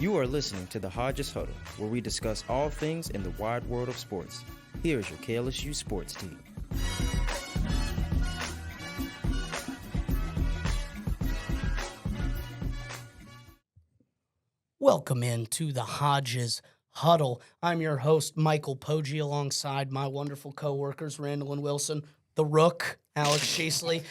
You are listening to the Hodges Huddle, where we discuss all things in the wide world of sports. Here's your KLSU sports team. Welcome into the Hodges Huddle. I'm your host, Michael Poggi, alongside my wonderful co-workers, Randall and Wilson, the Rook, Alex Sheasley.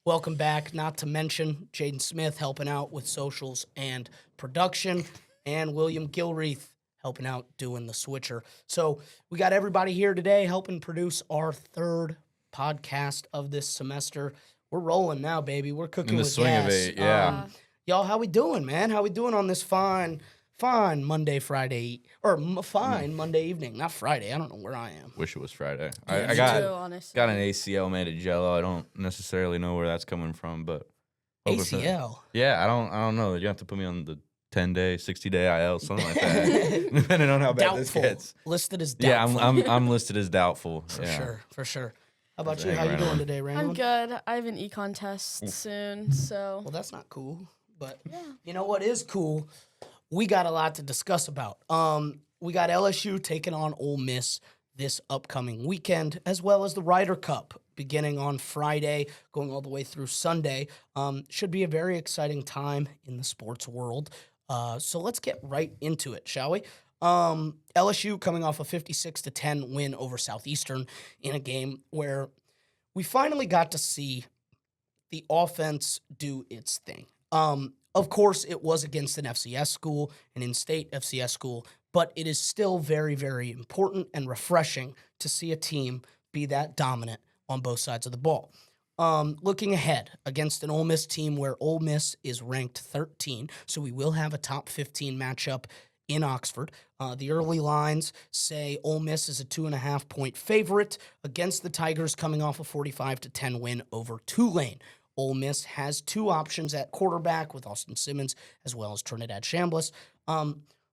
Welcome back, not to mention Jaden Smith helping out with socials and production, and William Gilreath helping out doing the switcher. So we got everybody here today helping produce our third podcast of this semester. We're rolling now, baby. We're cooking in the with swing gas. of it, yeah. Y'all, how we doing, man? How we doing on this fine Monday, Friday, or fine Monday evening? Not Friday. I don't know where I am. Wish it was Friday. Yeah, I got honestly. got an ACL made of Jello. I don't necessarily know where that's coming from, but hoping for- ACL. Yeah, I don't know. You have to put me on the 10-day, 60-day IL, something like that, depending on how bad this Doubtful. gets. Listed as Yeah, doubtful. I'm listed as doubtful. For sure. How about How's you? it How you going doing on? today, Randall? I'm good. I have an econ test soon, so Well, that's not cool, but yeah. you know what is cool? We got a lot to discuss about. We got LSU taking on Ole Miss this upcoming weekend, as well as the Ryder Cup beginning on Friday, going all the way through Sunday. Should be a very exciting time in the sports world. So let's get right into it, shall we? LSU coming off a 56-10 win over Southeastern in a game where we finally got to see the offense do its thing. Of course, it was against an FCS school, an in-state FCS school, but it is still very, very important and refreshing to see a team be that dominant on both sides of the ball. Looking ahead against an Ole Miss team where Ole Miss is ranked 13, so we will have a top 15 matchup in Oxford. The early lines say Ole Miss is a 2.5-point favorite against the Tigers coming off a 45-10 win over Tulane. Ole Miss has two options at quarterback with Austin Simmons as well as Trinidad Chambliss.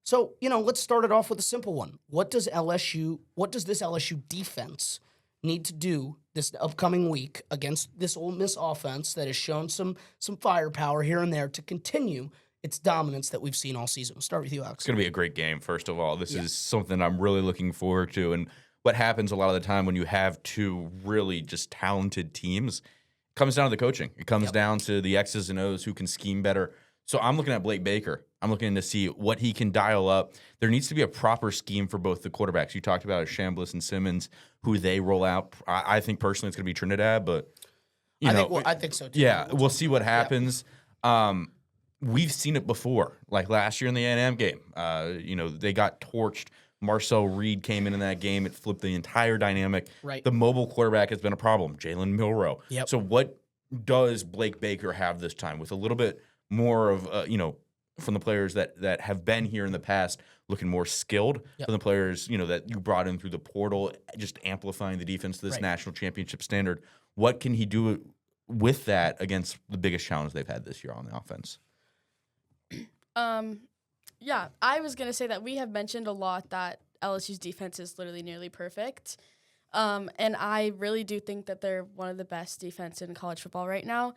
So, let's start it off with a simple one. What does this LSU defense need to do this upcoming week against this Ole Miss offense that has shown some firepower here and there to continue its dominance that we've seen all season? We'll start with you, Alex. It's going to be a great game, first of all. This is something I'm really looking forward to. And what happens a lot of the time when you have two really just talented teams comes down to the coaching. It comes down to the X's and O's who can scheme better. So I'm looking at Blake Baker. I'm looking to see what he can dial up. There needs to be a proper scheme for both the quarterbacks. You talked about Chambliss and Simmons, who they roll out. I think personally it's going to be Trinidad, but I think so too. yeah, we'll see what happens. We've seen it before, like last year in the A&M game. They got torched. Marcel Reed came in that game. It flipped the entire dynamic. Right. The mobile quarterback has been a problem. Jalen Milroe. Yep. So what does Blake Baker have this time with a little bit more of, from the players that have been here in the past, looking more skilled Yep. than the players, that you brought in through the portal, just amplifying the defense to this Right. national championship standard. What can he do with that against the biggest challenge they've had this year on the offense? Yeah, I was going to say that we have mentioned a lot that LSU's defense is literally nearly perfect. And I really do think that they're one of the best defense in college football right now.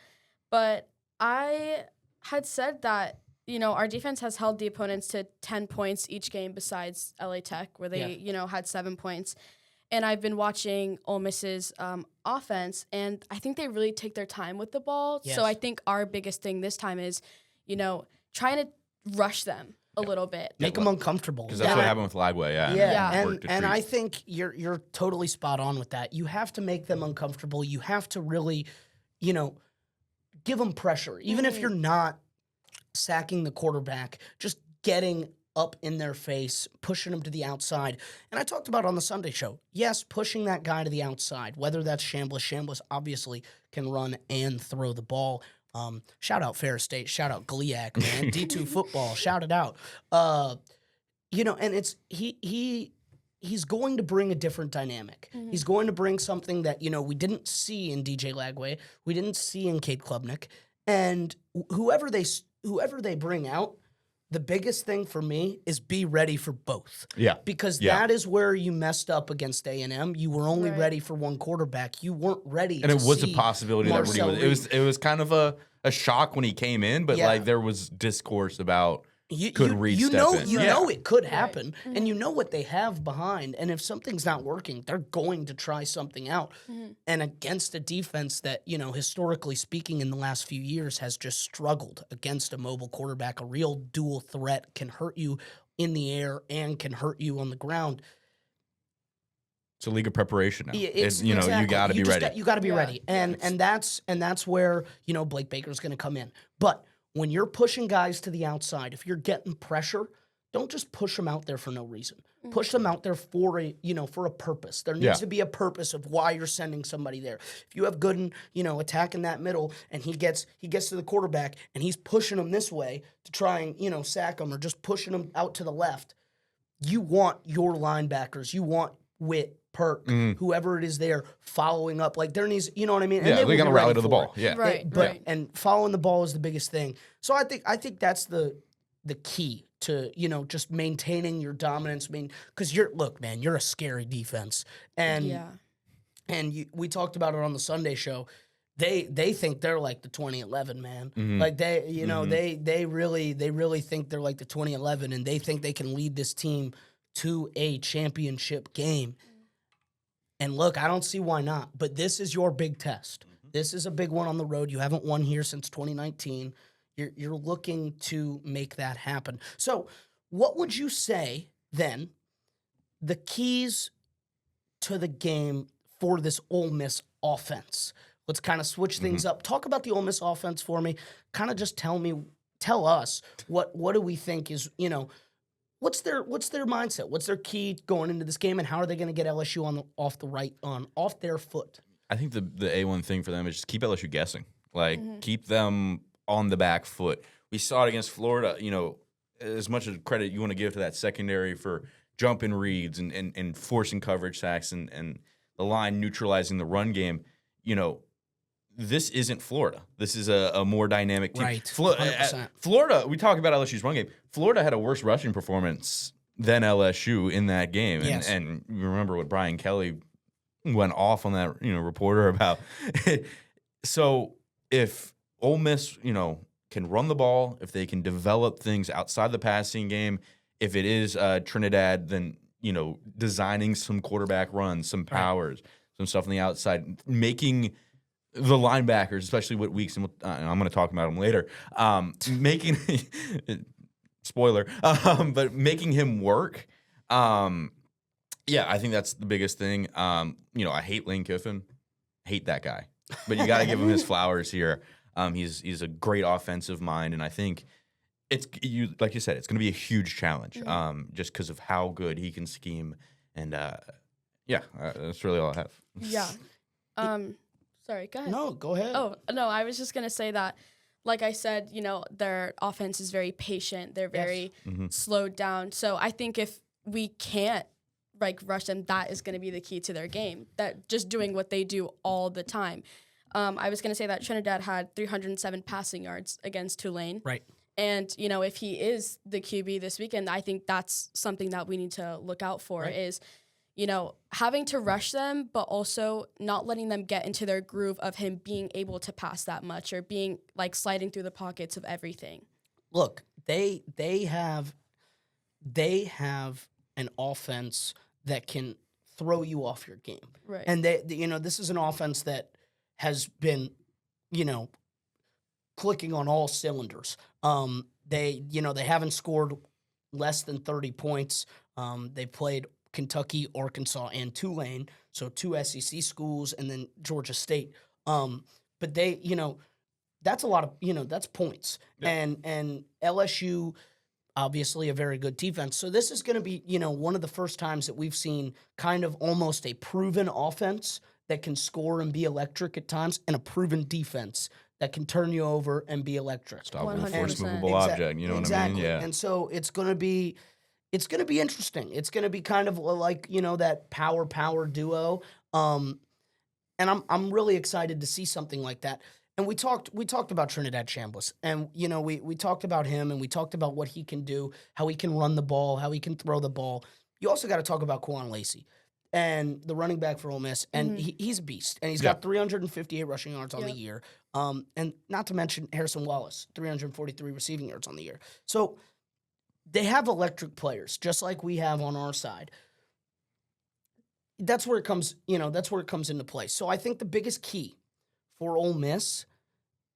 But I had said that, our defense has held the opponents to 10 points each game besides LA Tech, where they, had 7 points. And I've been watching Ole Miss's offense, and I think they really take their time with the ball. Yes. So I think our biggest thing this time is, trying to rush them a little bit. Make them uncomfortable. Because that's what happened with Lagway, yeah. Yeah, Worked a and treat. I think you're totally spot on with that. You have to make them uncomfortable. You have to really, give them pressure. Even if you're not sacking the quarterback, just getting up in their face, pushing them to the outside. And I talked about on the Sunday show, yes, pushing that guy to the outside, whether that's Chambliss. Chambliss obviously can run and throw the ball. Shout out Ferris State, shout out GLIAC, man. D2 football, shout it out. And it's he's going to bring a different dynamic. Mm-hmm. He's going to bring something that, we didn't see in DJ Lagway, we didn't see in Cade Klubnik. And whoever they bring out, the biggest thing for me is be ready for both. Yeah. Because Yeah. that is where you messed up against A&M. You were only Right. ready for one quarterback. You weren't ready And to it was a see possibility that Rudy Marcel was. It was kind of a shock when he came in, but Yeah. like there was discourse about could Reed you step know, in. You Yeah. know it could happen, and you know what they have behind. And if something's not working, they're going to try something out. And against a defense that, you know, historically speaking, in the last few years has just struggled against a mobile quarterback, a real dual threat, can hurt you in the air and can hurt you on the ground. It's a league of preparation now. Yeah, You got to be ready. You got to be Yeah. ready, and that's where, you know, Blake Baker's going to come in. But when you're pushing guys to the outside, if you're getting pressure, don't just push them out there for no reason. Push them out there for a purpose. There needs to be a purpose of why you're sending somebody there. If you have Gooden, you know, attacking that middle, and he gets to the quarterback and he's pushing him this way to try and, you know, sack him, or just pushing him out to the left, you want your linebackers, you want Witt, Perk, whoever it is there, following up. Like, there needs, you know what I mean? And Yeah, will they got to be rally ready to the for ball. it. Yeah. Right. And following the ball is the biggest thing. So I think that's the key to, you know, just maintaining your dominance. I mean, because you're a scary defense, and we talked about it on the Sunday show. They think they're like the 2011, man. Like, they, you know, they really think they're like the 2011, and they think they can lead this team to a championship game. And look, I don't see why not. But this is your big test. This is a big one on the road. You haven't won here since 2019. You're looking to make that happen. So what would you say, then, the keys to the game for this Ole Miss offense? Let's kind of switch things up. Talk about the Ole Miss offense for me. Kind of just tell us what do we think is, you know, what's their mindset? What's their key going into this game, and how are they going to get LSU off their foot? I think the A1 thing for them is just keep LSU guessing. Like, keep them on the back foot. We saw it against Florida. You know, as much as credit you want to give to that secondary for jumping reads and forcing coverage sacks and the line neutralizing the run game, you know, this isn't Florida. This is a more dynamic team. Right, 100%. Florida, we talk about LSU's run game. Florida had a worse rushing performance than LSU in that game. Yes. And you remember what Brian Kelly went off on that, you know, reporter about. So if Ole Miss, you know, can run the ball, if they can develop things outside the passing game, if it is Trinidad, then, you know, designing some quarterback runs, some powers, some stuff on the outside, making the linebackers, especially with Weeks, and I'm going to talk about him later, making spoiler, but making him work. Yeah, I think that's the biggest thing. You know, I hate Lane Kiffin, hate that guy, but you got to give him his flowers here. He's a great offensive mind, and I think like you said, it's going to be a huge challenge, just because of how good he can scheme. And that's really all I have. Yeah. Sorry, go ahead. No, go ahead. Oh, no, I was just going to say that, like I said, you know, their offense is very patient. They're very slowed down. So I think if we can't, like, rush them, that is going to be the key to their game. That just doing what they do all the time. I was going to say that Trinidad had 307 passing yards against Tulane. Right. And, you know, if he is the QB this weekend, I think that's something that we need to look out for is, you know, having to rush them, but also not letting them get into their groove of him being able to pass that much or being, like, sliding through the pockets of everything. Look, they have an offense that can throw you off your game. Right. And you know, this is an offense that has been, you know, clicking on all cylinders. They haven't scored less than 30 points. They played Kentucky, Arkansas, and Tulane, so 2 SEC schools, and then Georgia State. But they, you know, that's a lot of, you know, that's points. Yeah. And LSU, obviously a very good defense. So this is going to be, you know, one of the first times that we've seen kind of almost a proven offense that can score and be electric at times, and a proven defense that can turn you over and be electric. Stoppable, force 100%. movable object. You know what I mean? Yeah. And so it's going to be interesting. It's going to be kind of like, you know, that power duo. And I'm really excited to see something like that. And we talked about Trinidad Chambliss, and, you know, we talked about him, and we talked about what he can do, how he can run the ball, how he can throw the ball. You also got to talk about Quan Lacey, and the running back for Ole Miss, and he's a beast, and he's got 358 rushing yards on the year, and not to mention Harrison Wallace, 343 receiving yards on the year. So they have electric players, just like we have on our side. That's where it comes, that's where it comes into play. So I think the biggest key for Ole Miss,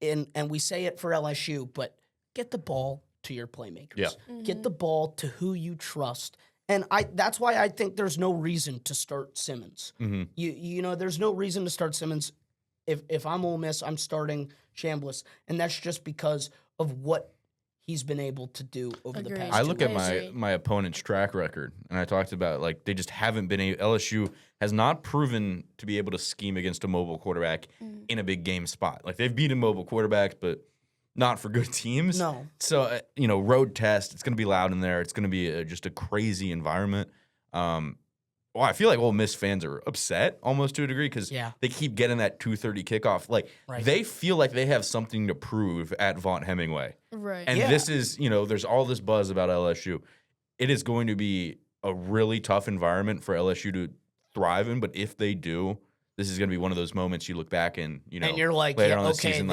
and we say it for LSU, but get the ball to your playmakers. Yeah. Get the ball to who you trust. And that's why I think there's no reason to start Simmons. Mm-hmm. There's no reason to start Simmons. If I'm Ole Miss, I'm starting Chambliss. And that's just because of what he's been able to do over the Agreed. past I 2 look at years. my opponent's track record, and I talked about like they just haven't been LSU has not proven to be able to scheme against a mobile quarterback in a big game spot. Like they've beaten mobile quarterbacks, but not for good teams. No. So road test. It's going to be loud in there. It's going to be just a crazy environment. Well, I feel like Ole Miss fans are upset almost to a degree because they keep getting that 2:30 kickoff. Like they feel like they have something to prove at Vaught Hemingway. Right. And this is, there's all this buzz about LSU. It is going to be a really tough environment for LSU to thrive in, but if they do, this is going to be one of those moments you look back and, and you're like, later on in the okay, season,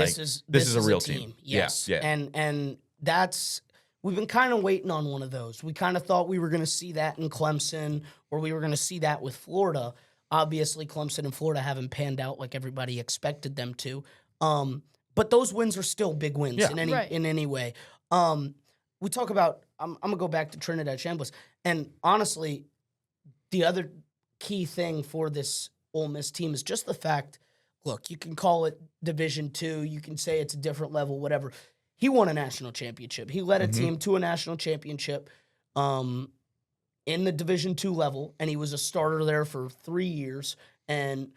this is a real team. Yes. Yeah. And that's we've been kind of waiting on one of those. We kind of thought we were going to see that in Clemson, or we were going to see that with Florida. Obviously, Clemson and Florida haven't panned out like everybody expected them to. But those wins are still big wins in any way. We talk about I'm gonna go back to Trinidad Chambliss, and honestly, the other key thing for this Ole Miss team is just the fact. Look, you can call it Division II, you can say it's a different level, whatever. He won a national championship. He led a team to a national championship in the Division II level, and he was a starter there for 3 years. And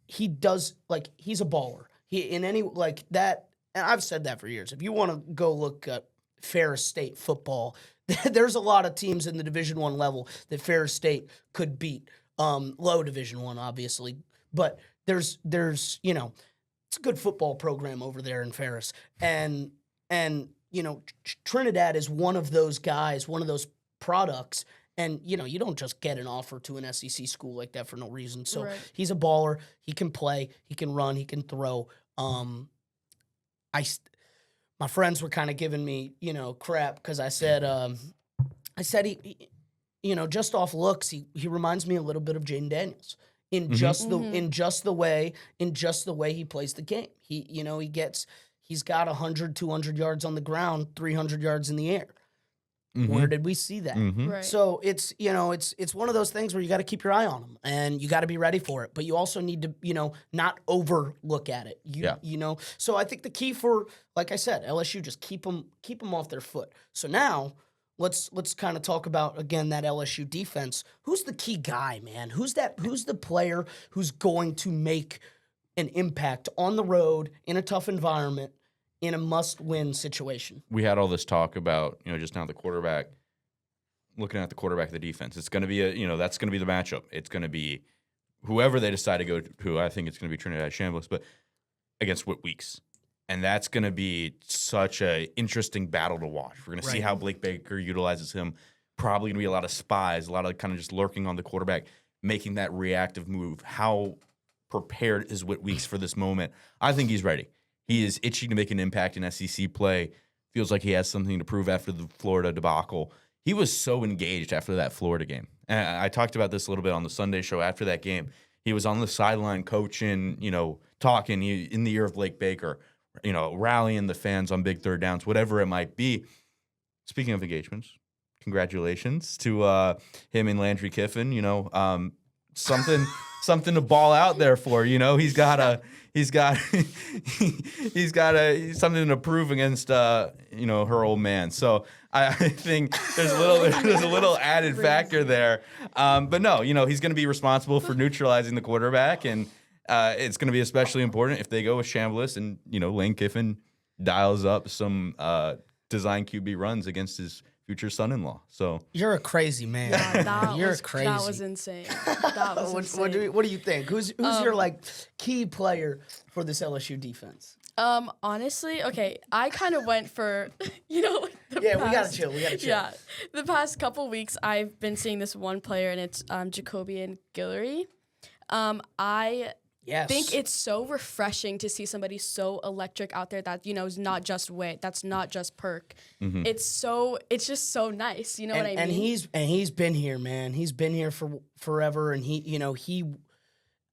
he does he's a baller. He in any like that, and I've said that for years. If you want to go look at Ferris State football, there's a lot of teams in the Division I level that Ferris State could beat. Low Division I, obviously, but there's it's a good football program over there in Ferris, and Trinidad is one of those guys, one of those products. And, you don't just get an offer to an SEC school like that for no reason. So he's a baller. He can play. He can run. He can throw. My friends were kind of giving me, crap because I said he just off looks, he reminds me a little bit of Jaden Daniels in just the way he plays the game. He's got 100, 200 yards on the ground, 300 yards in the air. Where did we see that? Right. So it's one of those things where you got to keep your eye on them and you got to be ready for it, but you also need to not overlook at it. So I think the key for, like I said, LSU, just keep them off their foot. So now let's kind of talk about again that LSU defense. Who's the key guy, man? Who's the player who's going to make an impact on the road in a tough environment? In a must-win situation. We had all this talk about, just now the quarterback, looking at the quarterback of the defense. It's going to be that's going to be the matchup. It's going to be whoever they decide to go to. I think it's going to be Trinidad Chambliss, but against Whit Weeks. And that's going to be such an interesting battle to watch. We're going to see how Blake Baker utilizes him. Probably going to be a lot of spies, a lot of kind of just lurking on the quarterback, making that reactive move. How prepared is Whit Weeks for this moment? I think he's ready. He is itching to make an impact in SEC play. Feels like he has something to prove after the Florida debacle. He was so engaged after that Florida game. And I talked about this a little bit on the Sunday show after that game. He was on the sideline coaching, talking in the ear of Blake Baker, rallying the fans on big third downs, whatever it might be. Speaking of engagements, congratulations to him and Landry Kiffin. Something to ball out there for. He's got something to prove against her old man. So I think there's a little added factor there. But no, he's going to be responsible for neutralizing the quarterback, and it's going to be especially important if they go with Chambliss and Lane Kiffin dials up some design QB runs against his future son-in-law. So you're a crazy man. You're crazy. That was insane. That was insane. What do you think? Who's your key player for this LSU defense? Honestly, okay, I kind of went for we gotta chill. Yeah, the past couple weeks I've been seeing this one player, and it's Jacobian Guillory. Yes. think it's so refreshing to see somebody so electric out there that, is not just wit, that's not just perk. It's just so nice. You know what I mean? And he's been here, man. He's been here for forever, and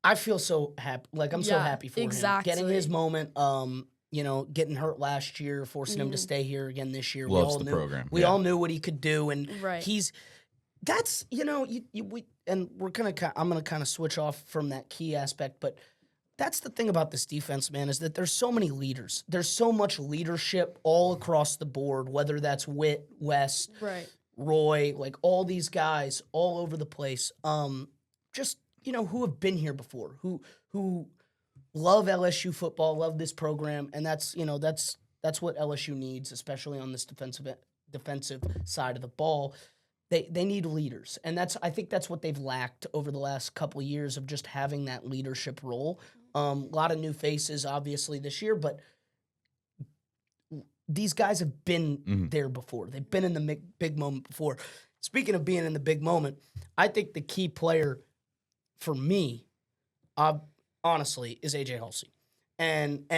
I feel so happy. Like, I'm so happy for him. Getting his moment, getting hurt last year, forcing him to stay here again this year. Loves the program. We all knew what he could do, and Right. I'm gonna kind of switch off from that key aspect, but that's the thing about this defense, man, is that there's so many leaders. There's so much leadership all across the board, whether that's Witt, West, Right. Roy, like all these guys all over the place. Just who have been here before, who love LSU football, love this program, and that's what LSU needs, especially on this defensive side of the ball. They need leaders, and I think that's what they've lacked over the last couple of years of just having that leadership role. A lot of new faces, obviously, this year, but these guys have been there before. They've been in the big moment before. Speaking of being in the big moment, I think the key player for me, honestly, is AJ Halsey. And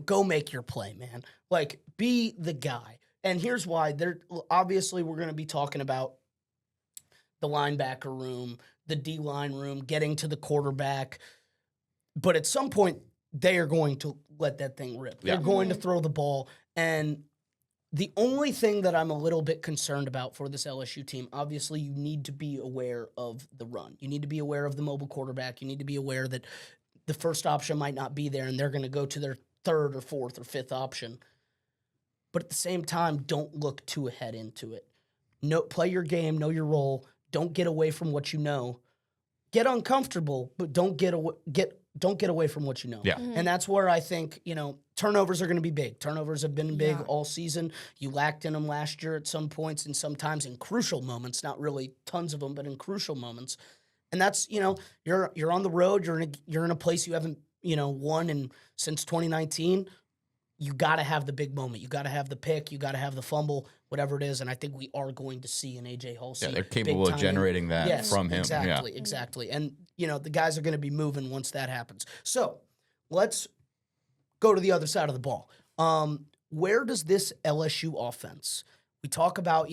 go make your play, man. Like, be the guy. And here's why. Obviously, we're going to be talking about the linebacker room, the D-line room, getting to the quarterback. But at some point, they are going to let that thing rip. Yeah. They're going to throw the ball. And the only thing that I'm a little bit concerned about for this LSU team, obviously, you need to be aware of the run. You need to be aware of the mobile quarterback. You need to be aware that the first option might not be there, and they're going to go to their third or fourth or fifth option. But at the same time, don't look too ahead into it. Play your game, know your role. Don't get away from what you know. Get uncomfortable, but don't get away from what you know. Yeah. And that's where I think, turnovers are going to be big. Turnovers have been big all season. You lacked in them last year at some points, and sometimes in crucial moments, not really tons of them, but in crucial moments. And that's, you're on the road, you're in a place you haven't, won since 2019. You got to have the big moment. You got to have the pick. You got to have the fumble, whatever it is. And I think we are going to see an AJ Halsey. Yeah, they're capable of generating that from him. Exactly. And, the guys are going to be moving once that happens. So let's go to the other side of the ball. Where does this LSU offense, we talk about,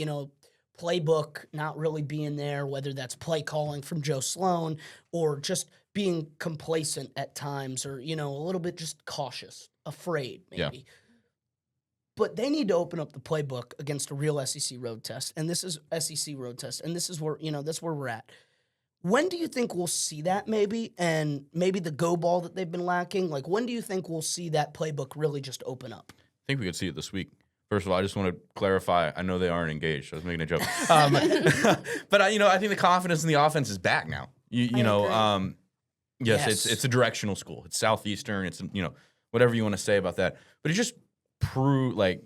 playbook not really being there, whether that's play calling from Joe Sloan or just being complacent at times or, a little bit just cautious, afraid maybe. Yeah. But they need to open up the playbook against a real SEC road test. And this is SEC road test. And this is where, that's where we're at. When do you think we'll see that maybe? And maybe the go ball that they've been lacking? Like, when do you think we'll see that playbook really just open up? I think we could see it this week. First of all, I just want to clarify. I know they aren't engaged. I was making a joke. But I think the confidence in the offense is back now. Yes, it's a directional school. It's Southeastern. It's whatever you want to say about that. But it just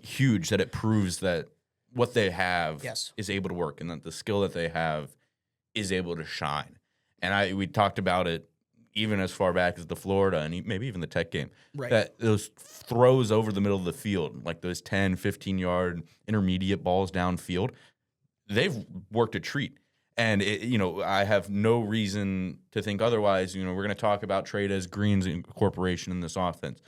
huge that it proves that what they have is able to work, and that the skill that they have is able to shine. And we talked about it even as far back as the Florida and maybe even the Tech game. Right. That those throws over the middle of the field, like those 10, 15-yard intermediate balls downfield, they've worked a treat. And, I have no reason to think otherwise. We're going to talk about Trey'Dez Green's incorporation in this offense.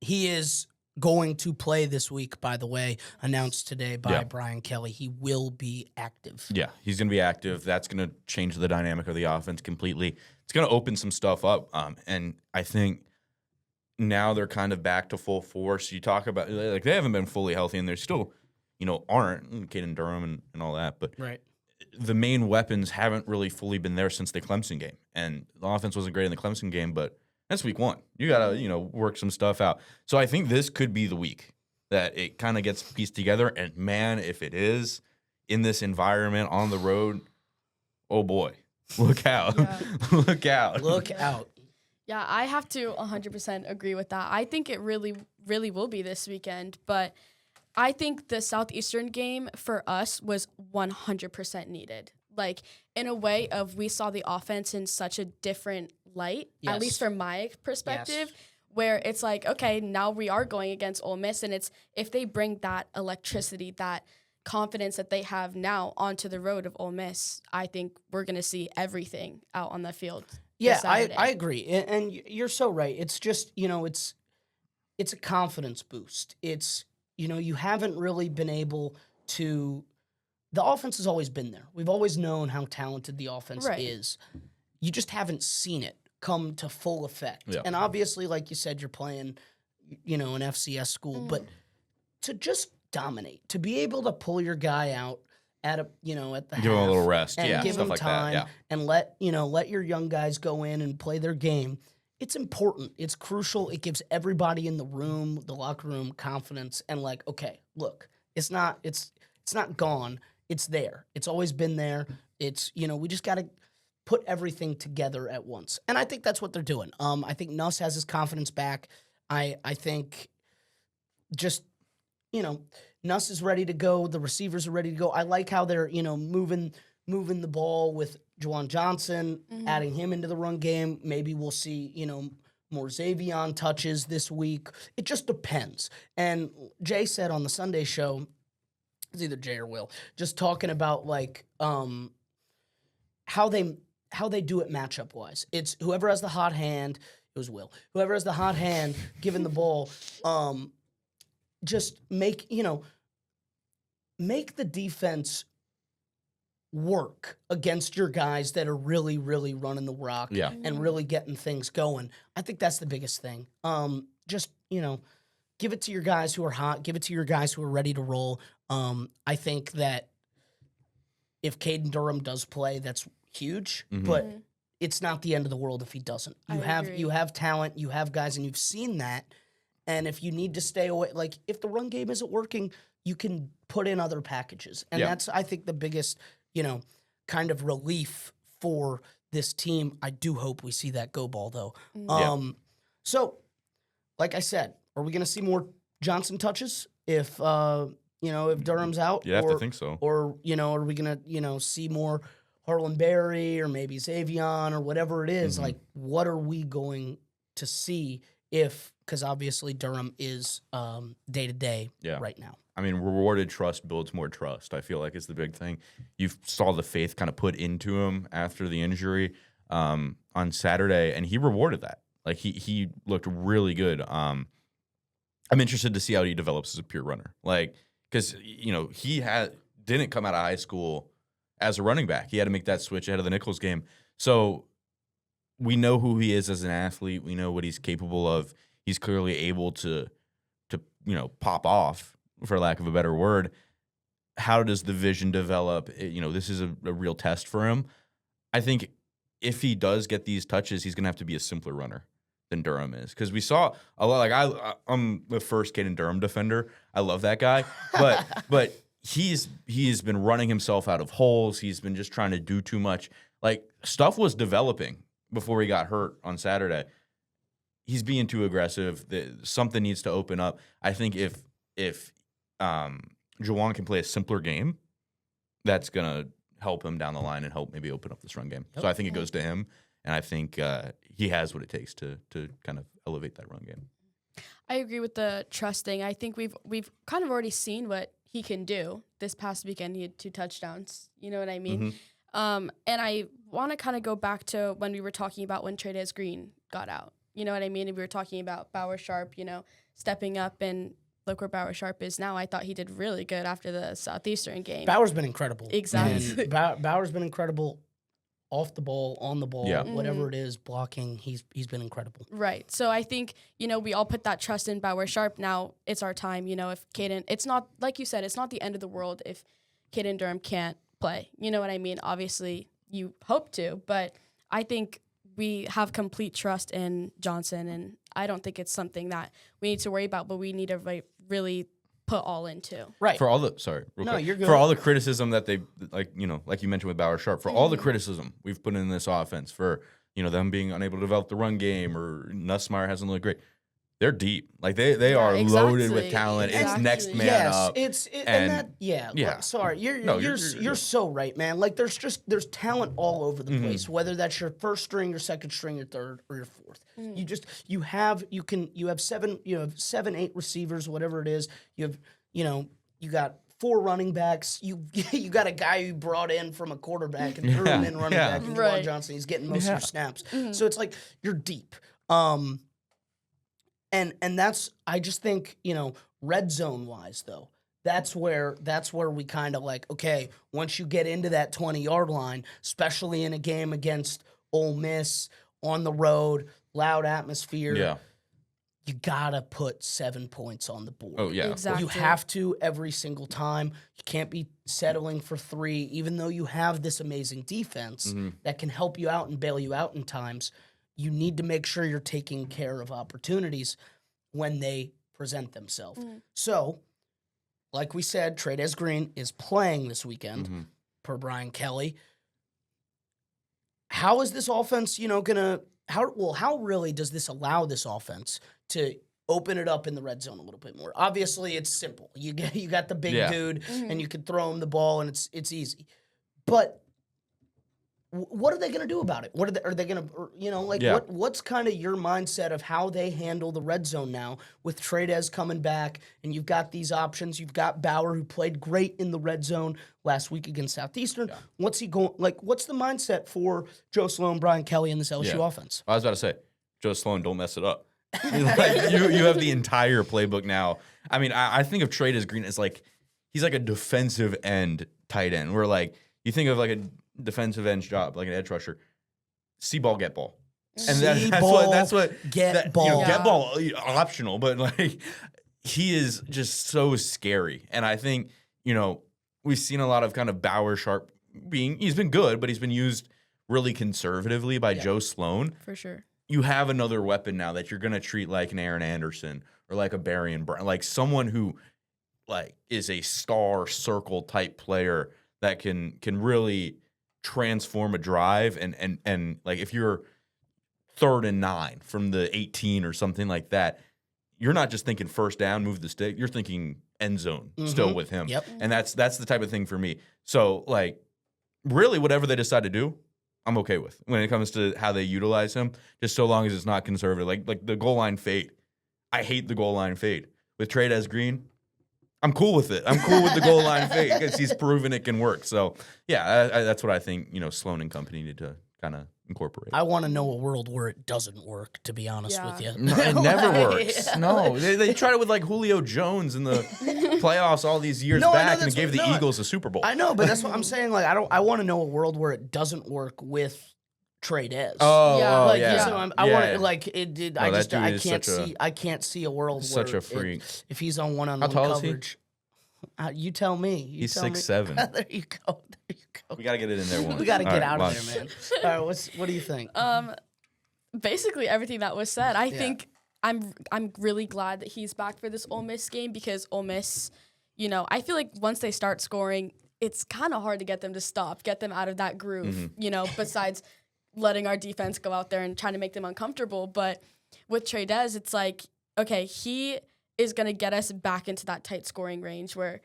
He is going to play this week, by the way, announced today by Brian Kelly. He will be active. Yeah, he's going to be active. That's going to change the dynamic of the offense completely. It's going to open some stuff up. And I think now they're kind of back to full force. You talk about, they haven't been fully healthy, and they're still, aren't, Caden Durham and all that. But the main weapons haven't really fully been there since the Clemson game. And the offense wasn't great in the Clemson game, but that's week one. You got to, work some stuff out. So I think this could be the week that it kind of gets pieced together. And, man, if it is in this environment on the road, oh, boy, look out. Look out. Look out. Yeah, I have to 100% agree with that. I think it really, really will be this weekend. But I think the Southeastern game for us was 100% needed. Like, in a way of we saw the offense in such a different light, at least from my perspective, where it's like, okay, now we are going against Ole Miss, and it's if they bring that electricity, that confidence that they have now onto the road of Ole Miss, I think we're going to see everything out on the field. Yeah, this Saturday. I agree, and you're so right. It's just it's a confidence boost. It's you haven't really been able to. The offense has always been there. We've always known how talented the offense Right. is. You just haven't seen it come to full effect. Yeah. And obviously, like you said, you're playing, an FCS school, but to just dominate, to be able to pull your guy out at at the Give him a half little rest, and give stuff him like time, that. Yeah. and let your young guys go in and play their game. It's important. It's crucial. It gives everybody in the room, the locker room, confidence and like, okay, look, it's not gone. It's there. It's always been there. It's we just got to put everything together at once, and I think that's what they're doing. I think Nuss has his confidence back. I think just Nuss is ready to go. The receivers are ready to go. I like how they're moving the ball with Juwan Johnson, adding him into the run game. Maybe we'll see more Xavion touches this week. It just depends. And Jay said on the Sunday show, it's either Jay or Will, just talking about like how they do it matchup wise. It's whoever has the hot hand. It was Will. Whoever has the hot hand, giving the ball. Just make the defense work against your guys that are really, really running the rock Yeah. and really getting things going. I think that's the biggest thing. Just give it to your guys who are hot. Give it to your guys who are ready to roll. I think that if Caden Durham does play, that's huge, but it's not the end of the world if he doesn't. I agree. You have talent, you have guys, and you've seen that. And if you need to stay away, like if the run game isn't working, you can put in other packages. And Yeah. that's, I think, the biggest, kind of relief for this team. I do hope we see that go ball, though. So, like I said, are we going to see more Johnson touches if Durham's out? You'd have to think so. Or, are we going to, see more Harlan Berry or maybe Xavion or whatever it is? Like, what are we going to see because obviously Durham is day-to-day right now. I mean, rewarded trust builds more trust, I feel like is the big thing. You saw the faith kind of put into him after the injury on Saturday, and he rewarded that. Like, he looked really good. I'm interested to see how he develops as a pure runner. Like, because, he didn't come out of high school as a running back. He had to make that switch ahead of the Nichols game. So we know who he is as an athlete. We know what he's capable of. He's clearly able to pop off, for lack of a better word. How does the vision develop? This is a real test for him. I think if he does get these touches, he's going to have to be a simpler runner than Durham is. Because we saw a lot. Like I'm the first Caden Durham defender. I love that guy. But he's been running himself out of holes. He's been just trying to do too much. Like, stuff was developing before he got hurt on Saturday. He's being too aggressive. Something needs to open up. I think if Juwan can play a simpler game, that's gonna help him down the line and help maybe open up this run game. So I think it goes to him, and I think he has what it takes to kind of elevate that run game. I agree with the trust thing. I think we've kind of already seen what he can do. This past weekend, he had 2 touchdowns. You know what I mean? And I want to kind of go back to when we were talking about when Tre'Davious Green got out. You know what I mean? And we were talking about Bauer Sharp, stepping up, and look where Bauer Sharp is now. I thought he did really good after the Southeastern game. Bauer's been incredible. Exactly. And Bauer's been incredible off the ball, on the ball, whatever it is, blocking. He's been incredible. Right. So I think, we all put that trust in Bauer Sharp. Now it's our time, if Caden, it's not, like you said, it's not the end of the world if Caden Durham can't play. You know what I mean? Obviously, you hope to, but I think we have complete trust in Johnson, and I don't think it's something that we need to worry about, but we need to really put all into. Right. For all the real quick. You're good. For all the criticism that they like you mentioned with Bauer Sharp, for all the criticism we've put in this offense for them being unable to develop the run game, or Nussmeier hasn't looked great. They're deep. Like they are loaded with talent. It's next man up. Sorry, you're so right, man. Like there's talent all over the place. Whether that's your first string, your second string, your third, or your fourth. You have 7, 8 receivers, whatever it is. You got 4 running backs. You you got a guy you brought in from a quarterback and threw him in running back. And Juwan Right. Johnson, he's getting most of your snaps. Mm-hmm. So it's like you're deep. And that's, I just think, red zone wise though, that's where we kind of like, okay, once you get into that 20-yard line, especially in a game against Ole Miss on the road, loud atmosphere, Yeah. you gotta put 7 points on the board. Oh yeah. Exactly. You have to every single time. You can't be settling for 3, even though you have this amazing defense that can help you out and bail you out in times. You need to make sure you're taking care of opportunities when they present themselves. So, like we said, Trey'Dez Green is playing this weekend, per Brian Kelly. How is this offense, how really does this allow this offense to open it up in the red zone a little bit more? Obviously, it's simple. You got the big dude, and you can throw him the ball, and it's easy. But what are they going to do about it? What are they going to, what's kind of your mindset of how they handle the red zone now with Trey'Dez coming back, and you've got these options. You've got Bauer, who played great in the red zone last week against Southeastern. Yeah. What's he going, what's the mindset for Joe Sloan, Brian Kelly, and this LSU offense? I was about to say, Joe Sloan, don't mess it up. You have the entire playbook now. I mean, I think of Trey'Dez Green as he's like a defensive end tight end, where you think of a defensive end job, like an edge rusher. See ball, get ball. And that's what get ball. Get ball optional, but he is just so scary. And I think, we've seen a lot of kind of Bauer Sharp he's been good, but he's been used really conservatively by Joe Sloan. For sure. You have another weapon now that you're going to treat like an Aaron Anderson or like a Barrion Brown, like someone who is a star circle type player that can really transform a drive and if you're 3rd and 9 from the 18 or something like that, you're not just thinking first down, move the stick, you're thinking end zone still with him. Yep. And that's the type of thing for me. So really whatever they decide to do, I'm okay with when it comes to how they utilize him, just so long as it's not conservative. Like the goal line fade. I hate the goal line fade. With Trey'Dez Green, I'm cool with it. I'm cool with the goal line fade because he's proven it can work. So, yeah, that's what I think, Sloan and company need to kind of incorporate. I want to know a world where it doesn't work, to be honest with you. No, it never works. No, they tried it with Julio Jones in the playoffs all these years back, and it gave the Eagles a Super Bowl. I know, but that's what I'm saying. I want to know a world where it doesn't work with Trey'Dez. I can't see a world such where a freak. If he's on one-on-one coverage. You tell me. He's 6'7". There you go. We gotta get it in there once. We gotta get out of there, man. All right, what do you think? Basically everything that was said. I think I'm really glad that he's back for this Ole Miss game, because Ole Miss, I feel like once they start scoring, it's kind of hard to get them to stop, get them out of that groove. Besides letting our defense go out there and trying to make them uncomfortable. But with Trey'Dez, it's okay, he is going to get us back into that tight scoring range where,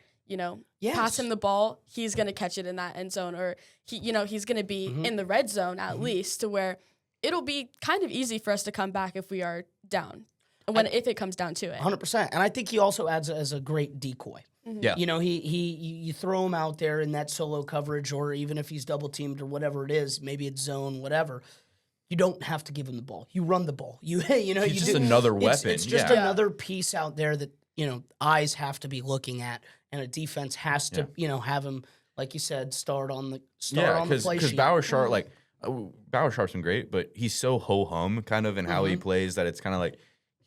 pass him the ball, he's going to catch it in that end zone, or he's going to be in the red zone at least, to where it'll be kind of easy for us to come back if we are down, if it comes down to it. 100%. And I think he also adds as a great decoy. Yeah. You throw him out there in that solo coverage, or even if he's double teamed or whatever it is, maybe it's zone, whatever. You don't have to give him the ball. You run the ball. He's just another weapon. It's just another piece out there that eyes have to be looking at, and a defense has to have him, like you said, start on the play sheet. Because Bauer Sharp, Bauer Sharp's been great, but he's so ho hum kind of in how he plays that it's kind of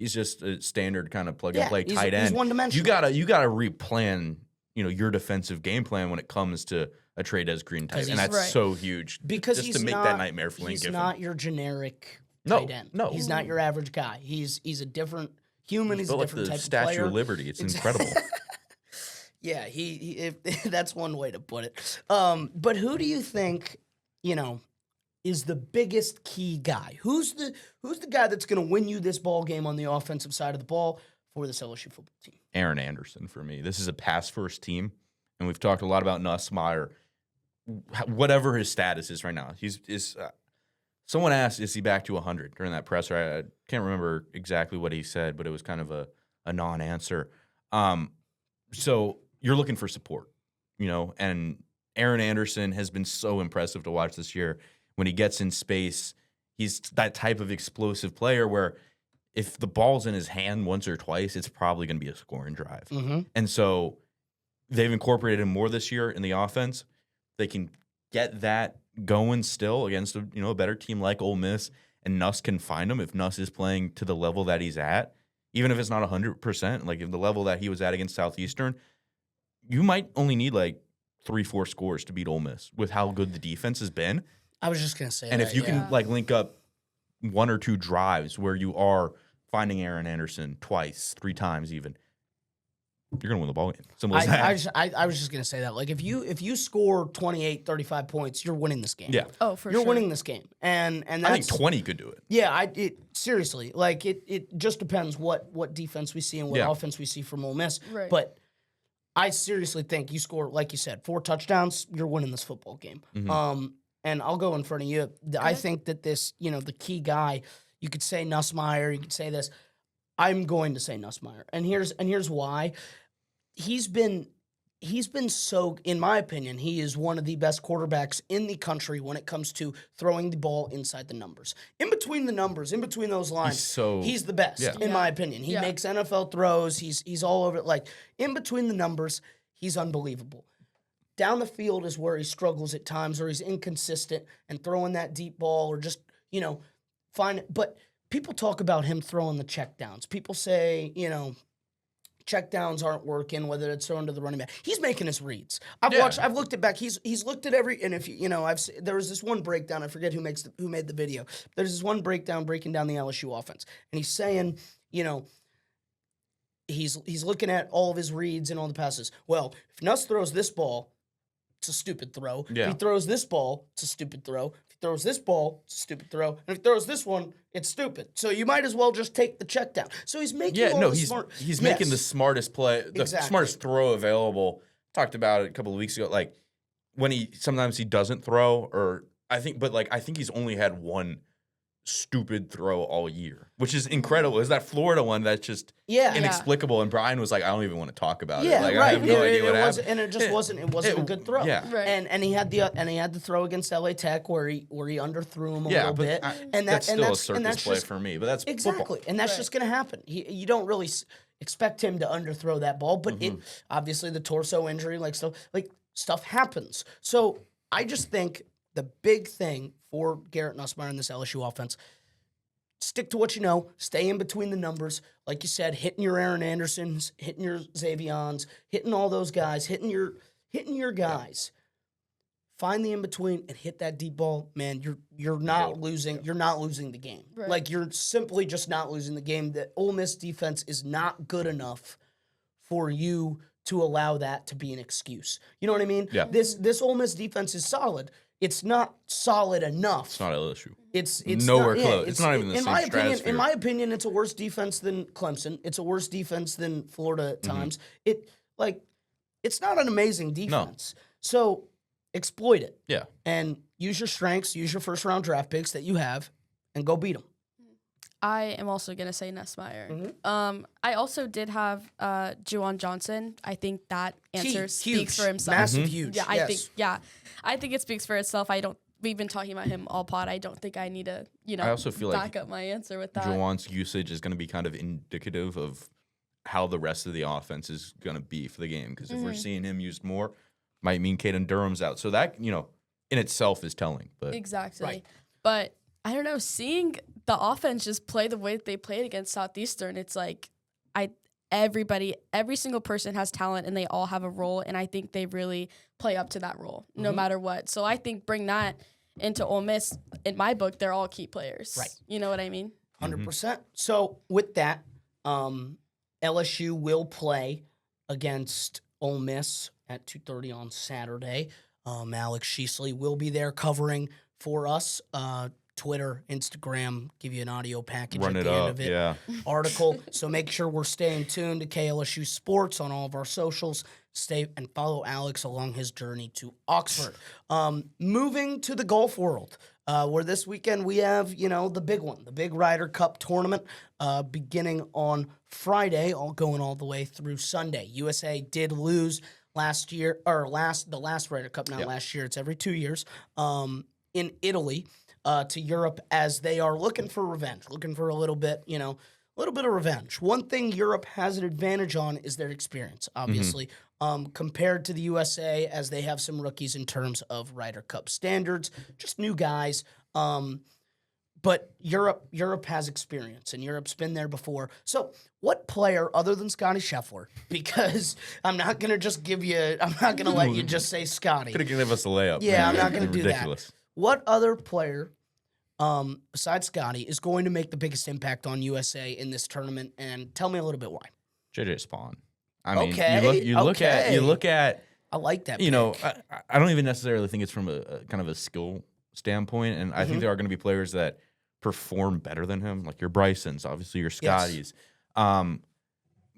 he's just a standard kind of plug and play tight end. He's one-dimensional. You gotta replan your defensive game plan when it comes to a Trey'Dez Green type, and that's so huge. Because just to make that nightmare for Lane Kiffin. He's not your generic tight end. No, he's not your average guy. He's a different human. He's a different type of player. Statue of Liberty. It's incredible. Yeah, that's one way to put it. But who do you think is the biggest key guy? Who's the guy that's going to win you this ball game on the offensive side of the ball for this LSU football team? Aaron Anderson for me. This is a pass-first team, and we've talked a lot about Nussmeier. Whatever his status is right now, someone asked, is he back to 100 during that presser? I can't remember exactly what he said, but it was kind of a non-answer. So you're looking for support, and Aaron Anderson has been so impressive to watch this year. When he gets in space, he's that type of explosive player where if the ball's in his hand once or twice, it's probably going to be a scoring drive. And so they've incorporated him more this year in the offense. They can get that going still against a better team like Ole Miss, and Nuss can find him if Nuss is playing to the level that he's at, even if it's not 100%. Like if the level that he was at against Southeastern, you might only need like 3-4 scores to beat Ole Miss with how good the defense has been. I was just gonna say, And that, if you can like link up 1 or 2 drives where you are finding Aaron Anderson twice, 3 times even, you're going to win the ball game. Simple as that. I was just gonna say that, like if you score 28, 35 points, you're winning this game. Yeah. Oh, for You're sure. winning this game, and that's, I think 20 could do it. Yeah, seriously, like it just depends what defense we see and what Yeah. offense we see from Ole Miss. Right. But I seriously think you score, like you said, 4 touchdowns, you're winning this football game. And I'll go in front of you. I think that this, the key guy, you could say Nussmeier, you could say this. I'm going to say Nussmeier, and here's why. He's been so, in my opinion, he is one of the best quarterbacks in the country when it comes to throwing the ball inside the numbers. In between the numbers, in between those lines, he's the best, Yeah. in my opinion. He makes NFL throws. He's all over it. Like, in between the numbers, he's unbelievable. Down the field is where he struggles at times, or he's inconsistent and throwing that deep ball, or just, fine. But people talk about him throwing the checkdowns. People say, checkdowns aren't working, whether it's thrown to the running back. He's making his reads. I've looked it back. He's looked at every, and if there was this one breakdown, I forget who made the video. There's this one breakdown breaking down the LSU offense, and he's saying, he's looking at all of his reads and all the passes. Well, if Nuss throws this ball, it's a stupid throw. Yeah. If he throws this ball, it's a stupid throw. If he throws this ball, it's a stupid throw. And if he throws this one, it's stupid. So you might as well just take the check down. So he's making he's making the smartest play, the smartest throw available. Talked about it a couple of weeks ago. Like when sometimes he doesn't throw, or I think he's only had one stupid throw all year, which is incredible. Is that Florida one that's just inexplicable? And Brian was like, I don't even want to talk about it. Like, I have no idea what happened. And it just wasn't a good throw. Yeah. Right. And he had the throw against LA Tech where he underthrew him a little bit. That's still a circus play for me. But that's exactly, football. and that's just going to happen. You don't really expect him to underthrow that ball, but it obviously the torso injury, stuff happens. So I just think the big thing for Garrett Nussmeier in this LSU offense, stick to what you know, stay in between the numbers. Like you said, hitting your Aaron Andersons, hitting your Xavions, hitting all those guys, hitting your guys. Find the in between and hit that deep ball, man. You're not losing. You're not losing the game. Right. Like you're simply just not losing the game. The Ole Miss defense is not good enough for you to allow that to be an excuse. You know what I mean? Yeah. This Ole Miss defense is solid. It's not solid enough. It's not LSU. It's nowhere not, close. It's not even the same stratosphere. In my opinion, it's a worse defense than Clemson. It's a worse defense than Florida at times. It's not an amazing defense. So exploit it. Yeah. And use your strengths, use your first round draft picks that you have, and go beat them. I am also going to say Nussmeier. I also did have Juwan Johnson. I think that answer speaks for himself. Massive, huge. Yeah, I think it speaks for itself. We've been talking about him all pod. I don't think I need to, I also feel back up my answer with that. Juwan's usage is going to be kind of indicative of how the rest of the offense is going to be for the game. Because if we're seeing him used more, might mean Caden Durham's out. So that, in itself is telling. But Exactly. Right. But I don't know, seeing the offense just play the way that they played against Southeastern, it's like every single person has talent and they all have a role, and I think they really play up to that role no matter what. So I think bring that into Ole Miss. In my book, they're all key players. Right. You know what I mean? 100%. So with that, LSU will play against Ole Miss at 2:30 on Saturday. Alex Sheasley will be there covering for us. Twitter, Instagram, give you an audio package run at it the end up, of it. yeah. Article. So make sure we're staying tuned to KLSU Sports on all of our socials. Stay and follow Alex along his journey to Oxford. Moving to the golf world. Where this weekend we have, the big one, the big Ryder Cup tournament, beginning on Friday, all going all the way through Sunday. USA did lose last year, or the last Ryder Cup, not last year. It's every 2 years. In Italy, to Europe, as they are looking for revenge, looking for a little bit of revenge. One thing Europe has an advantage on is their experience, obviously, compared to the USA, as they have some rookies in terms of Ryder Cup standards, just new guys. But Europe has experience, and Europe's been there before. So what player, other than Scotty Scheffler, because I'm not going to let you just say Scotty. Could have given us a layup. Yeah, I'm not going to do Ridiculous. that. What other player, besides Scotty, is going to make the biggest impact on USA in this tournament? And tell me a little bit why. JJ Spawn. I mean, Okay, you look at. I like that. I don't even necessarily think it's from a kind of a skill standpoint, and I think there are going to be players that perform better than him, like your Brysons, obviously your Scotties. Yes.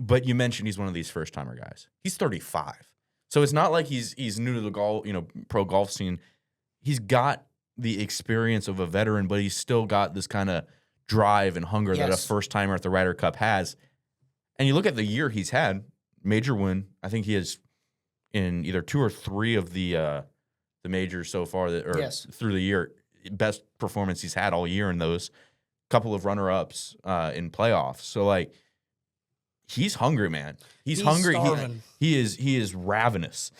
But you mentioned he's one of these first timer guys. He's 35, so it's not like he's new to the golf, pro golf scene. He's got the experience of a veteran, but he's still got this kind of drive and hunger that a first timer at the Ryder Cup has. And you look at the year he's had, major win. I think he has in either 2 or 3 of the majors so far through the year. Best performance he's had all year in those. Couple of runner-ups in playoffs. So he's hungry, man. He's hungry. He is ravenous.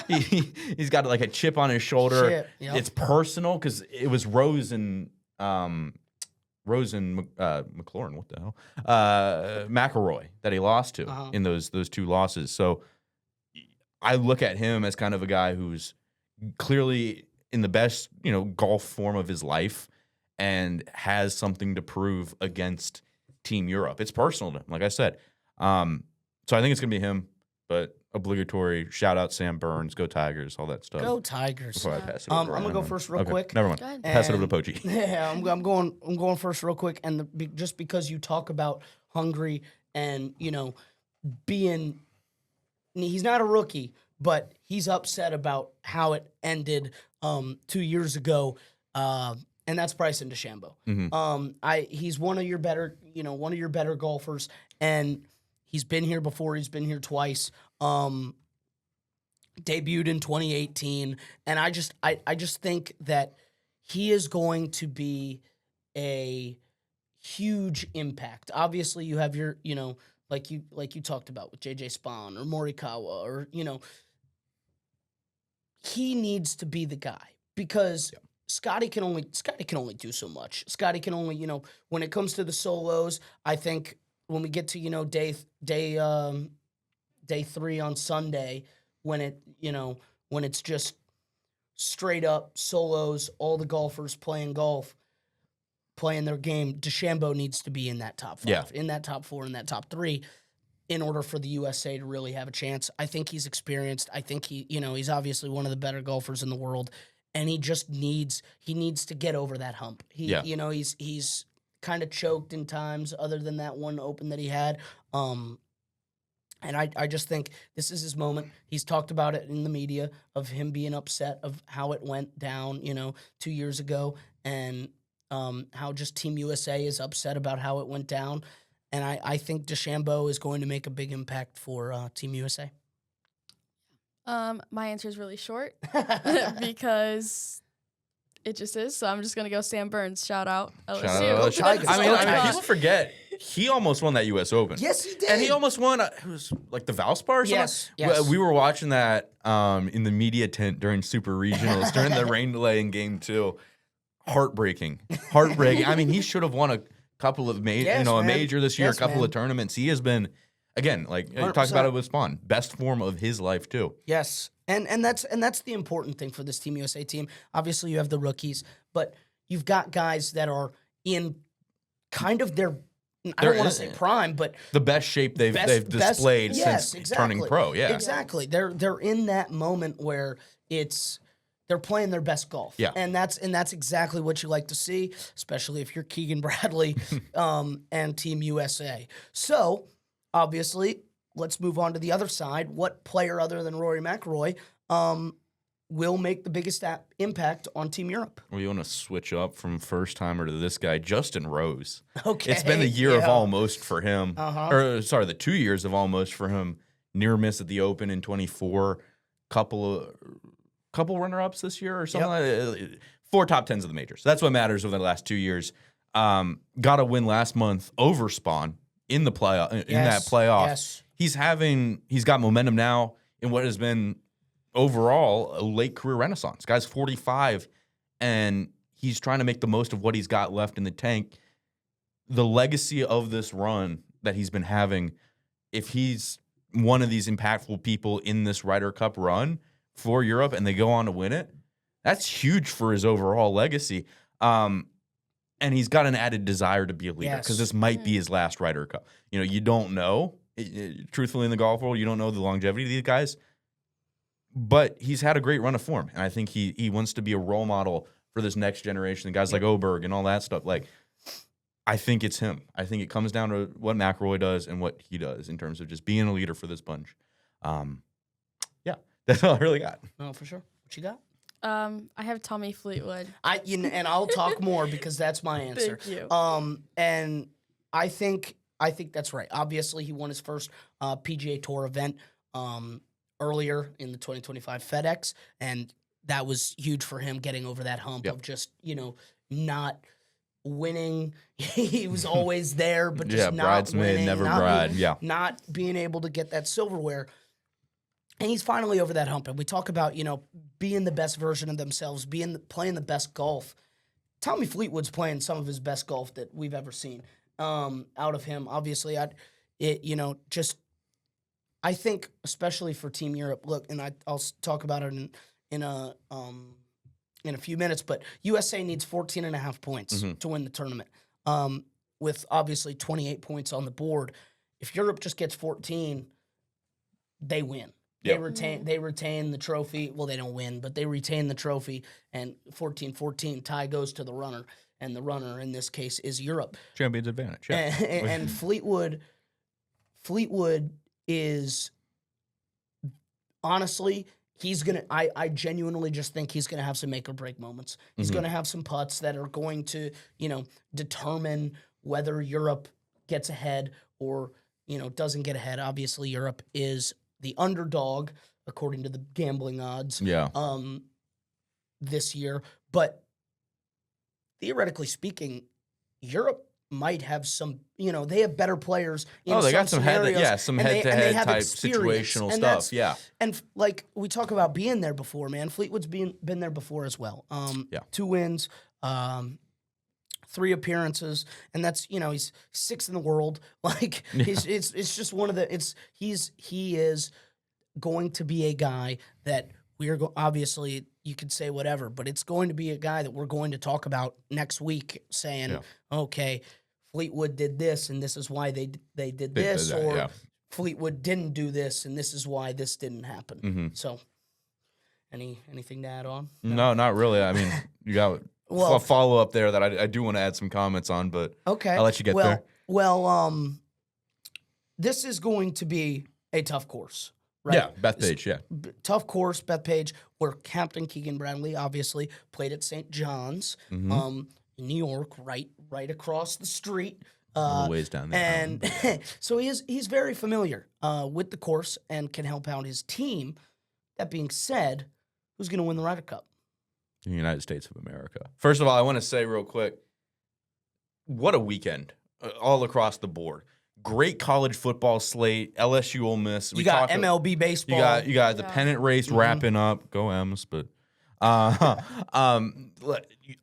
He's got like a chip on his shoulder. Yep. It's personal because it was Rose and McLaurin. What the hell? McIlroy that he lost to in those 2 losses. So I look at him as kind of a guy who's clearly in the best golf form of his life and has something to prove against Team Europe. It's personal to him, like I said. So I think it's going to be him, but obligatory shout out Sam Burns, go Tigers, all that stuff. Go Tigers. Before I pass it I'm over, going to go first real quick. Never mind. Go ahead. Pass it over to Pochi. Yeah, I'm going first real quick. And just because you talk about hungry and, being, he's not a rookie, but he's upset about how it ended 2 years ago. And that's Bryson DeChambeau. He's one of your better golfers, and he's been here before. He's been here twice. Debuted in 2018, and I just think that he is going to be a huge impact. Obviously, you have your like you talked about with JJ Spawn or Morikawa, or he needs to be the guy because. Yeah. Scotty can only do so much. Scotty can only, when it comes to the solos, I think when we get to, day 3 on Sunday, when it's just straight up solos, all the golfers playing their game, DeChambeau needs to be in that top 5, in that top 4, in that top 3 in order for the USA to really have a chance. I think he's experienced. I think he's obviously one of the better golfers in the world. And he just needs to get over that hump. He's kind of choked in times other than that one Open that he had. And I just think this is his moment. He's talked about it in the media of him being upset of how it went down, 2 years ago, and how just Team USA is upset about how it went down. And I think DeChambeau is going to make a big impact for Team USA. My answer is really short because it just is. So I'm just gonna go Sam Burns. Shout out LSU. People forget he almost won that U.S. Open. Yes, he did. And he almost won. It was like the Valspar or something. Yes. We were watching that in the media tent during Super Regionals during the rain delay in Game 2. Heartbreaking. I mean, he should have won a couple of a major this year, a couple of tournaments. He has been. Again, like you talked about it with Spawn, best form of his life too. Yes, and that's the important thing for this Team USA team. Obviously, you have the rookies, but you've got guys that are in kind of their I don't want to say prime, but the best shape they've displayed since turning pro. Yeah, exactly. They're in that moment where they're playing their best golf. Yeah, and that's exactly what you like to see, especially if you're Keegan Bradley and Team USA. So. Obviously, let's move on to the other side. What player other than Rory McIlroy will make the biggest impact on Team Europe. We want to switch up from first timer to this guy, Justin Rose. Okay. It's been the year of yeah. almost for him. Uh-huh. Or sorry, the 2 years of almost for him. Near miss at the Open in 24. Couple runner-ups this year or something. Like that. 4 top 10s of the majors. That's what matters over the last 2 years. Got a win last month over Spawn in the playoff. In that playoff, Yes. He's got momentum now in what has been overall a late career renaissance. Guy's 45, and he's trying to make the most of what he's got left in the tank. The legacy of this run that he's been having, if he's one of these impactful people in this Ryder Cup run for Europe and they go on to win it, that's huge for his overall legacy. And he's got an added desire to be a leader because this might be his last Ryder Cup. You know, you don't know. Truthfully, in the golf world, you don't know the longevity of these guys. But he's had a great run of form, and I think he wants to be a role model for this next generation, guys like Oberg and all that stuff. Like, I think it's him. I think it comes down to what McIlroy does and what he does in terms of just being a leader for this bunch. Yeah, that's all I really got. Oh, for sure. What you got? I have Tommy Fleetwood. And I'll talk more because that's my answer. Thank you. And I think that's right. Obviously, he won his first PGA Tour event earlier in the 2025 FedEx, and that was huge for him getting over that hump of just, not winning. He was always there, but just not bridesmaid, winning, never bride. Not being able to get that silverware. And he's finally over that hump. And we talk about, being the best version of themselves, playing the best golf. Tommy Fleetwood's playing some of his best golf that we've ever seen out of him. Obviously, I think, especially for Team Europe, look, and I'll talk about it in a few minutes, but USA needs 14.5 points to win the tournament, with obviously 28 points on the board. If Europe just gets 14, they win. Yep. They retain the trophy. Well, they don't win, but they retain the trophy, and 14-14 tie goes to the runner, and the runner in this case is Europe. Champion's advantage. Yeah. And Fleetwood is honestly, he's gonna. I genuinely just think he's gonna have some make or break moments. He's gonna have some putts that are going to determine whether Europe gets ahead or doesn't get ahead. Obviously, Europe is the underdog according to the gambling odds. Yeah. This year, but theoretically speaking, Europe might have some, they have better players in they got some some scenarios. some and head-to-head have type experience. situational And stuff. Yeah. And like we talk about being there before, man. Fleetwood's been there before as well. 2 wins, 3 appearances, and that's he's 6th in the world. Like it's just one of the he is going to be a guy that we are obviously you could say whatever, but it's going to be a guy that we're going to talk about next week, saying, okay, Fleetwood did this, and this is why they did this, or Fleetwood didn't do this, and this is why this didn't happen. So, anything to add on? No, not really. I mean, you got a follow up there that I do want to add some comments on, but okay, I'll let you get there. Well, this is going to be a tough course. Right? Yeah, Bethpage, Tough course, Bethpage, where Captain Keegan Bradley obviously played at St. John's, in New York, right across the street. A little ways down there. And so he's very familiar with the course and can help out his team. That being said, who's going to win the Ryder Cup? The United States of America. First of all, I want to say real quick, what a weekend all across the board. Great college football slate, LSU Ole Miss. You got MLB baseball. You got the pennant race wrapping up. Go M's, but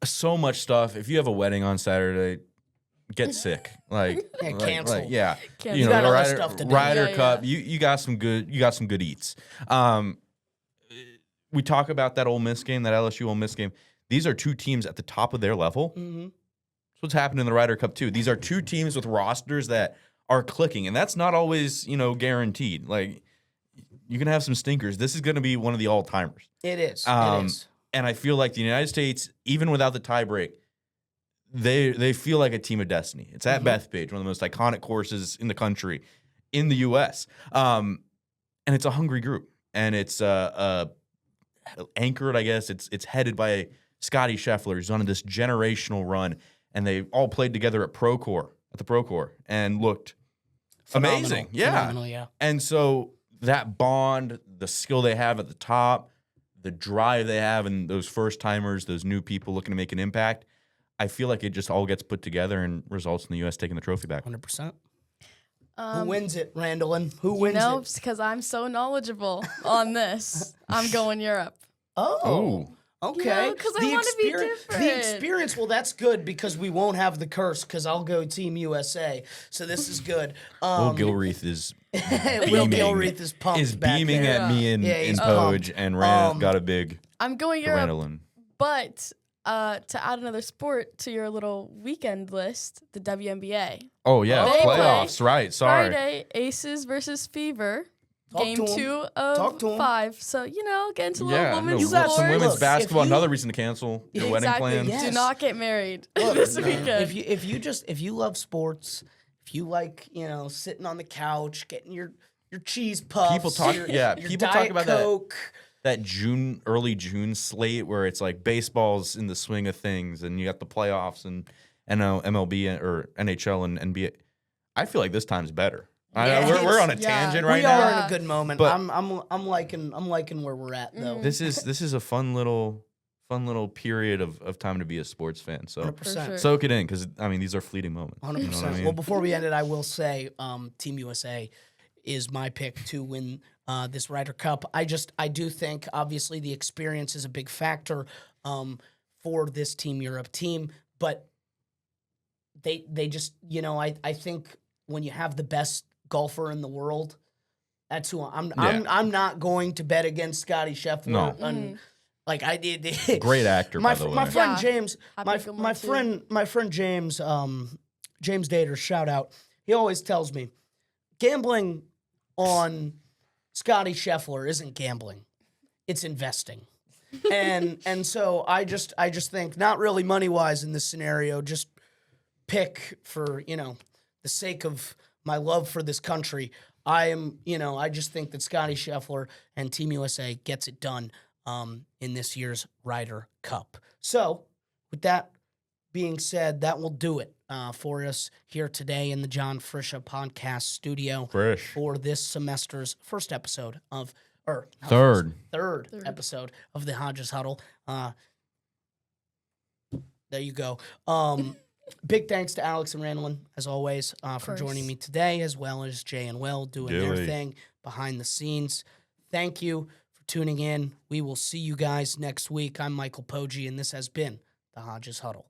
so much stuff. If you have a wedding on Saturday, get sick. Cancel. Cancel. You got other stuff to do. Ryder Cup. You got some good eats. We talk about that Ole Miss game, that LSU Ole Miss game. These are 2 teams at the top of their level. Mm-hmm. That's what's happening in the Ryder Cup too. These are 2 teams with rosters that are clicking, and that's not always, guaranteed. Like, you can have some stinkers. This is going to be one of the all-timers. It is. And I feel like the United States, even without the tiebreak, they feel like a team of destiny. It's at Bethpage, one of the most iconic courses in the country, in the U.S. And it's a hungry group, and it's anchored, I guess. It's headed by Scotty Scheffler. He's on this generational run, and they all played together at the Pro Core, and looked amazing. Phenomenal, yeah. And so that bond, the skill they have at the top, the drive they have, and those first timers, those new people looking to make an impact, I feel like it just all gets put together and results in the U.S. taking the trophy back. 100%. Who wins it, Randallin? Who wins No, it? because I'm so knowledgeable on this. I'm going Europe. Oh. Okay. Yeah, 'cause I wanna be different. The experience, well, that's good because we won't have the curse because I'll go Team USA. So this is good. Will Gilreath is Will Gilreath is pumped back beaming there. at me in he's Poge, pumped. and Rand got a big I'm going Europe, Randallin. but to add another sport to your little weekend list, the WNBA. Oh yeah, They playoffs, right? Sorry. Friday, Aces versus Fever. Talk Game to 'em. 2 Talk to 'em. of 5. So, get into a little Yeah, women's You no, got some sports. women's Look, basketball. if you- Another reason to cancel your wedding Exactly. plans. Yeah. Do Yes. not get married Look, this weekend. if you love sports, if you like, sitting on the couch, getting your cheese puffs, People talk- your, yeah, your people talk Diet about that. Coke. That early June slate where it's like baseball's in the swing of things, and you got the playoffs and MLB or NHL and NBA. I feel like this time's better. I know Yes. we're on a Yeah. tangent right We now. are in a good moment. But- I'm liking where we're at though. This is a fun little period of time to be a sports fan. So 100%. sure. soak it in, because these are fleeting moments. 100%. You know what I mean? Well, before we end it, I will say Team USA is my pick to win this Ryder Cup. I do think, obviously, the experience is a big factor for this Team Europe team, but they just, I think when you have the best golfer in the world, that's who I'm not going to bet against Scotty Scheffler. No. Like I did. Great actor, by the way. My friend Yeah. James, I my pick him my up, too. friend James, James Dater, shout out. He always tells me, gambling on Scotty Scheffler isn't gambling, it's investing. and so I just think, not really money wise in this scenario, just pick for the sake of my love for this country. I just think that Scotty Scheffler and Team USA gets it done in this year's Ryder Cup. So, with that being said, that will do it for us here today in the John Frisha podcast studio Frisch. for this semester's first episode of, or not Third. third episode of the Hodges Huddle. There you go. Big thanks to Alex and Randallin, as always, for course. joining me today, as well as Jay and Will doing their Dilly. thing behind the scenes. Thank you for tuning in. We will see you guys next week. I'm Michael Poggi, and this has been the Hodges Huddle.